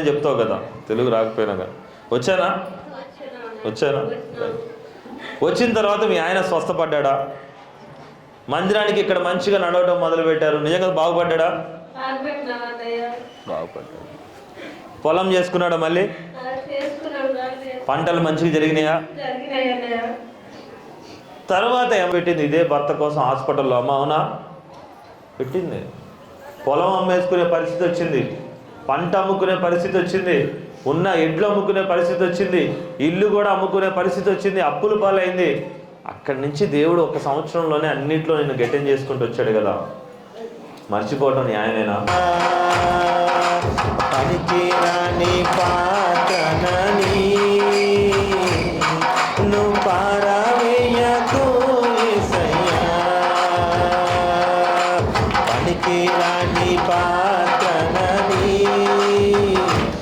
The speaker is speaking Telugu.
చెప్తావు కదా తెలుగు రాకపోయినాగా. వచ్చానా? వచ్చిన తర్వాత మీ ఆయన స్వస్థపడ్డా? మందిరానికి ఇక్కడ మంచిగా నడవడం మొదలు పెట్టారు, నిజంగా బాగుపడ్డా? బాగుపడ్డాడు. పొలం చేసుకున్నాడా? మళ్ళీ పంటలు మంచిగా జరిగినాయా? తర్వాత ఏం పెట్టింది? ఇదే భర్త కోసం హాస్పిటల్లో అమ్మ, అవునా? పెట్టింది. పొలం అమ్మేసుకునే పరిస్థితి వచ్చింది, పంట అమ్ముకునే పరిస్థితి వచ్చింది, ఉన్న ఎడ్లు అమ్ముకునే పరిస్థితి వచ్చింది, ఇల్లు కూడా అమ్ముకునే పరిస్థితి వచ్చింది, అప్పుల పాలైంది. అక్కడి నుంచి దేవుడు 1 సంవత్సరంలోనే అన్నింటిలో నిన్ను గెటెన్ చేసుకుంటూ వచ్చాడు కదా. మర్చిపోవటం న్యాయమేనా?